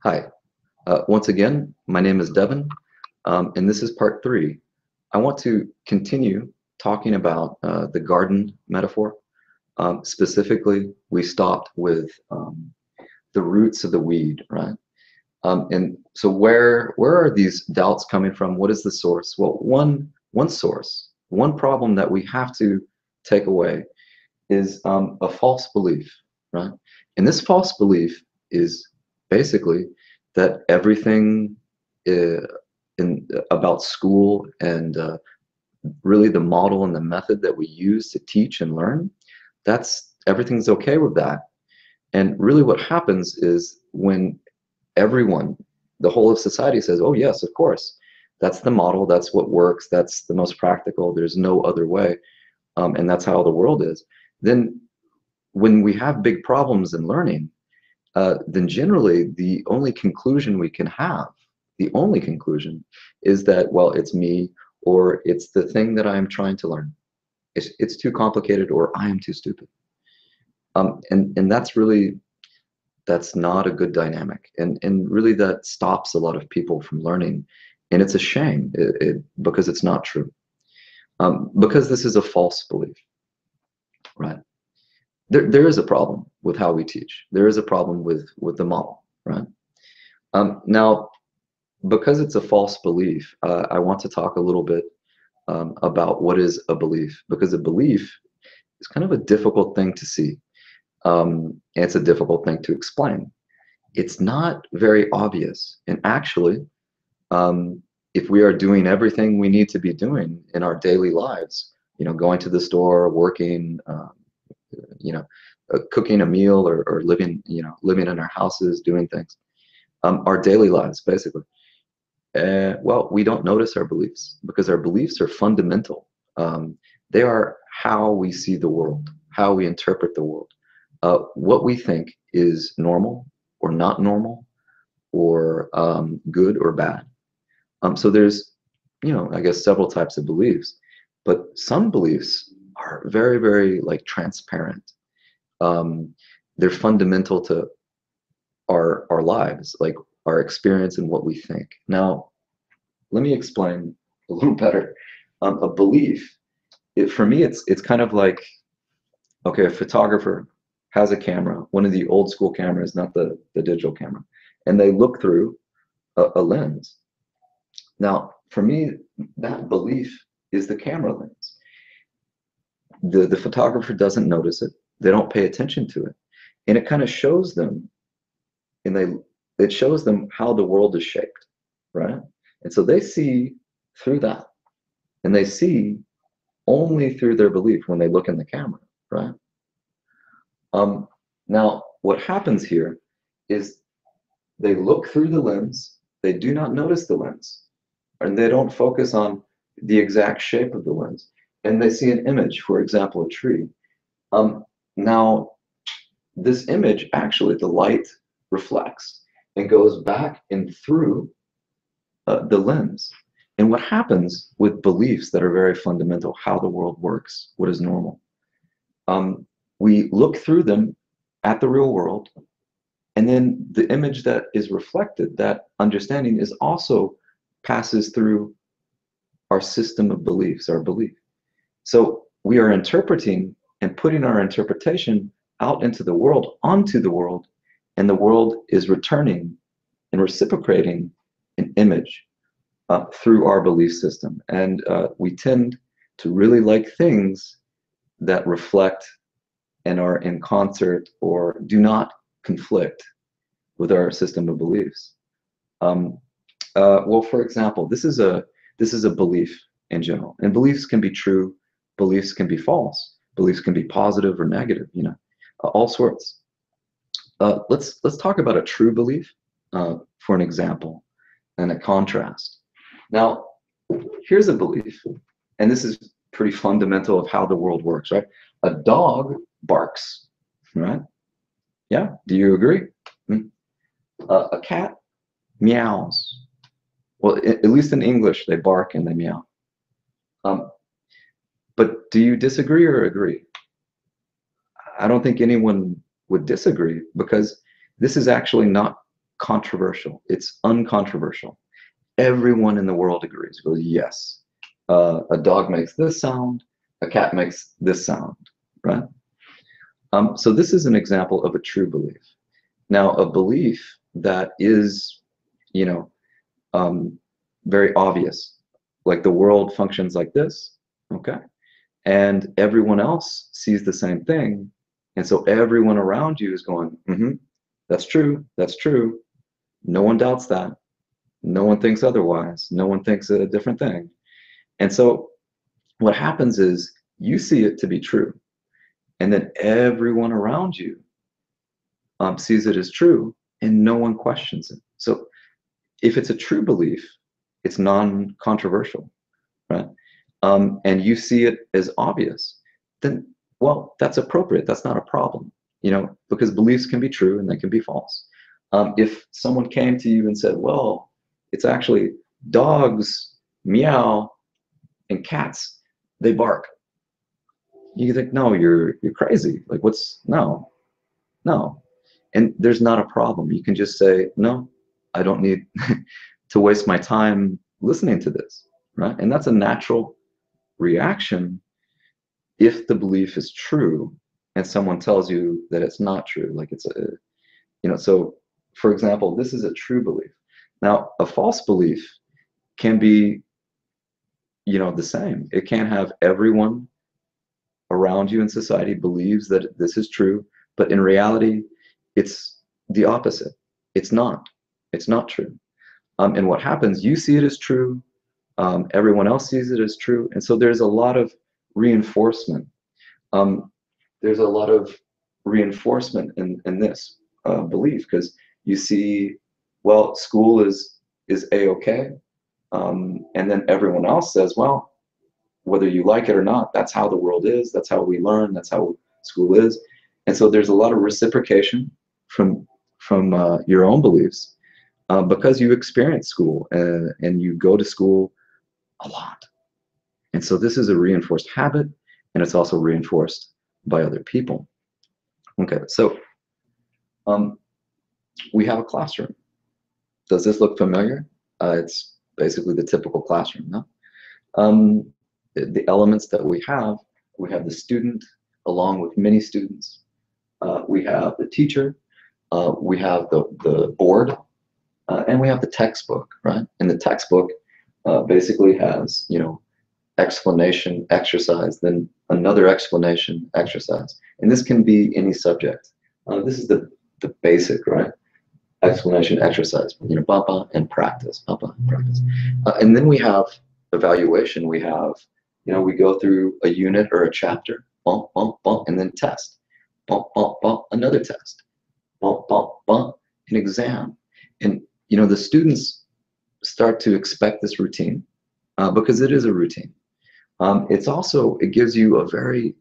Hi. Once again, my name is Devin, and this is part 3. I want to continue talking about the garden metaphor. Specifically, we stopped with the roots of the weed, right? And so where are these doubts coming from? What is the source? Well, one source, one problem that we have to take away is a false belief, right? And this false belief is basically that everything about school and really the model and the method that we use to teach and learn, everything's okay with that. And really what happens is when everyone, the whole of society says, oh yes, of course, that's the model, that's what works, that's the most practical, there's no other way, and that's how the world is, then when we have big problems in learning, then generally the only conclusion we can have, the only conclusion is that, well, it's me, or it's the thing that I'm trying to learn. It's too complicated, or I am too stupid. And that's not a good dynamic. And really that stops a lot of people from learning. And it's a shame because it's not true. Because this is a false belief, right? There is a problem with how we teach. There is a problem with the model, right? Now, because it's a false belief, I want to talk a little bit about what is a belief, because a belief is kind of a difficult thing to see. And it's a difficult thing to explain. It's not very obvious. And actually, if we are doing everything we need to be doing in our daily lives, going to the store, working, cooking a meal, or living in our houses, doing things, our daily lives, basically. Well, we don't notice our beliefs because our beliefs are fundamental. They are how we see the world, how we interpret the world. What we think is normal or not normal, or good or bad. So there's, I guess several types of beliefs, but some beliefs are very, very transparent. They're fundamental to our lives, like our experience and what we think. Now, let me explain a little better. A belief, for me, it's kind of like, okay, a photographer has a camera, one of the old school cameras, not the digital camera, and they look through a lens. Now, for me, that belief is the camera lens. The photographer doesn't notice it. They don't pay attention to it. And it kind of shows them, and it shows them how the world is shaped, right? And so they see through that, and they see only through their belief when they look in the camera, right? Now, what happens here is they look through the lens, they do not notice the lens, and they don't focus on the exact shape of the lens, and they see an image, for example, a tree. Now, this image, actually, the light reflects and goes back and through the lens. And what happens with beliefs that are very fundamental, how the world works, what is normal, we look through them at the real world, and then the image that is reflected, that understanding, is also passes through our system of beliefs, our belief. So we are interpreting and putting our interpretation out into the world, onto the world, and the world is returning and reciprocating an image through our belief system. And we tend to really like things that reflect and are in concert or do not conflict with our system of beliefs. Well, for example, this is a belief in general, and beliefs can be true, beliefs can be false, beliefs can be positive or negative, all sorts. Let's talk about a true belief for an example and a contrast. Now, here's a belief, and this is pretty fundamental of how the world works, right? A dog barks, right? Yeah, do you agree? A cat meows. Well, at least in English, they bark and they meow. But do you disagree or agree? I don't think anyone would disagree, because this is actually not controversial. It's uncontroversial. Everyone in the world agrees. Goes, yes, a dog makes this sound, a cat makes this sound, right? So this is an example of a true belief. Now, a belief that is, you know, very obvious, like the world functions like this, okay? And everyone else sees the same thing. And so everyone around you is going, that's true, that's true. No one doubts that. No one thinks otherwise. No one thinks a different thing. And so what happens is you see it to be true. And then everyone around you sees it as true, and no one questions it. So if it's a true belief, it's non-controversial, right? And you see it as obvious, then, well, that's appropriate. That's not a problem, you know, because beliefs can be true and they can be false. If someone came to you and said, well, it's actually dogs meow and cats, they bark. You think, no, you're crazy. Like, no. And there's not a problem. You can just say, no, I don't need to waste my time listening to this, right? And that's a natural reaction if the belief is true and someone tells you that it's not true. Like it's a, you know, so for example, this is a true belief. Now, a false belief can be, you know, the same. It can have everyone around you in society believes that this is true, but in reality, it's the opposite. It's not true. And what happens, you see it as true, everyone else sees it as true, and so there's a lot of reinforcement. There's a lot of reinforcement in this belief, because you see, well, school is a-okay, and then everyone else says, well, whether you like it or not, that's how the world is, that's how we learn, that's how school is. And so there's a lot of reciprocation from your own beliefs, because you experience school and you go to school a lot. And so this is a reinforced habit, and it's also reinforced by other people. Okay, so we have a classroom. Does this look familiar? It's basically the typical classroom, no? The elements that we have the student along with many students. We have the teacher, we have the board, and we have the textbook, right? And the textbook basically has, you know, explanation, exercise, then another explanation, exercise. And this can be any subject. This is the basic, right? Explanation, exercise, you know, bumpa and practice, bumpa, practice. And then we have evaluation. We have, you know, we go through a unit or a chapter, bump, bump, bump, and then test. Bump, bump, bump, another test. Bump, bump, bump, an exam. And, you know, the students start to expect this routine because it is a routine. It's also, it gives you a very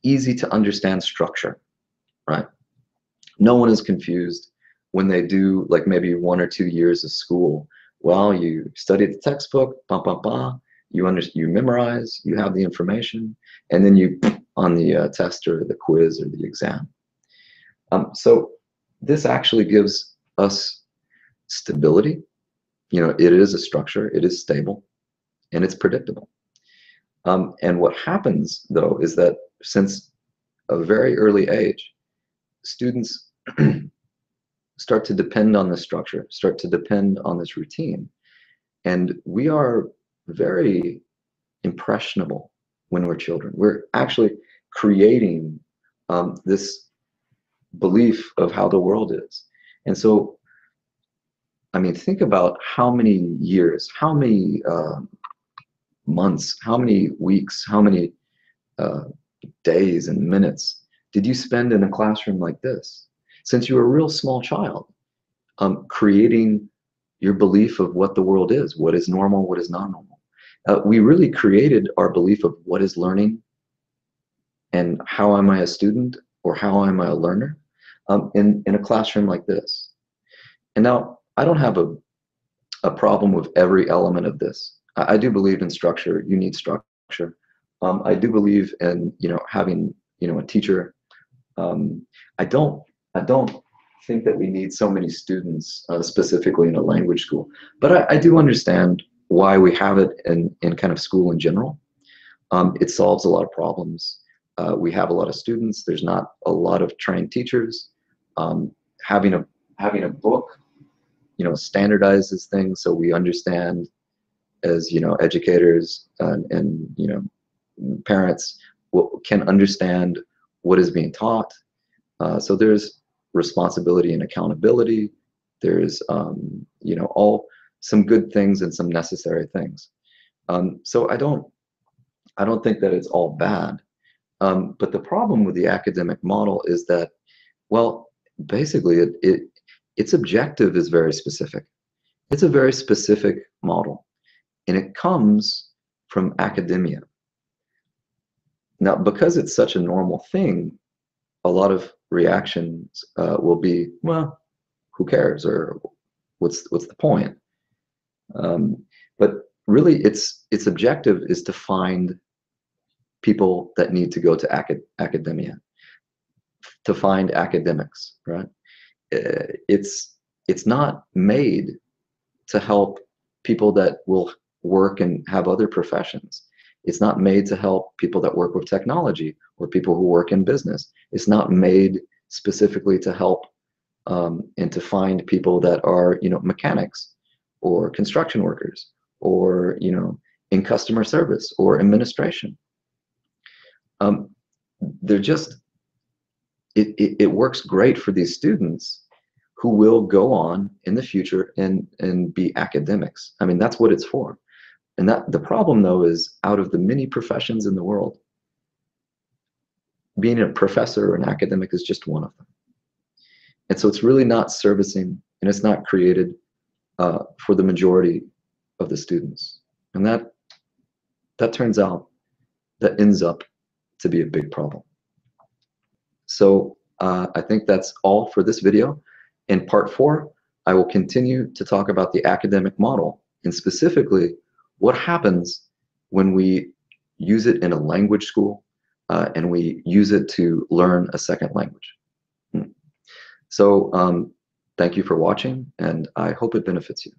easy to understand structure, right? No one is confused when they do like maybe 1 or 2 years of school. Well, you study the textbook, bum, bum, bum, you memorize, you have the information, and then you on the test or the quiz or the exam. So this actually gives us stability. You know, it is a structure, it is stable, and it's predictable. And what happens though is that since a very early age, students start to depend on this structure, start to depend on this routine. And we are very impressionable when we're children. We're actually creating this belief of how the world is. And so, I mean, think about how many years, how many months, how many weeks, how many days and minutes did you spend in a classroom like this since you were a real small child, creating your belief of what the world is, what is normal, what is not normal. We really created our belief of what is learning and how am I a student or how am I a learner in a classroom like this. And now I don't have a problem with every element of this. I do believe in structure. You need structure. I do believe in, you know, having, you know, a teacher. I don't think that we need so many students specifically in a language school, but I do understand why we have it in kind of school in general. It solves a lot of problems. We have a lot of students. There's not a lot of trained teachers. Having a book, standardizes things so we understand as educators and parents can understand what is being taught. So there's responsibility and accountability. There's all some good things and some necessary things. So I don't think that it's all bad. But the problem with the academic model is that, well, basically its objective is very specific. It's a very specific model, and it comes from academia. Now, because it's such a normal thing, a lot of reactions will be, well, who cares, or what's the point? But really, its objective is to find people that need to go to academia, to find academics, right? It's not made to help people that will work and have other professions. It's not made to help people that work with technology or people who work in business. It's not made specifically to help and to find people that are, mechanics or construction workers or, in customer service or administration. They're just, it works great for these students who will go on in the future and be academics. I mean, that's what it's for. And that the problem, though, is out of the many professions in the world, being a professor or an academic is just one of them. And so it's really not servicing, and it's not created for the majority of the students. And that ends up to be a big problem. So I think that's all for this video. In part 4, I will continue to talk about the academic model, and specifically what happens when we use it in a language school and we use it to learn a second language. So thank you for watching, and I hope it benefits you.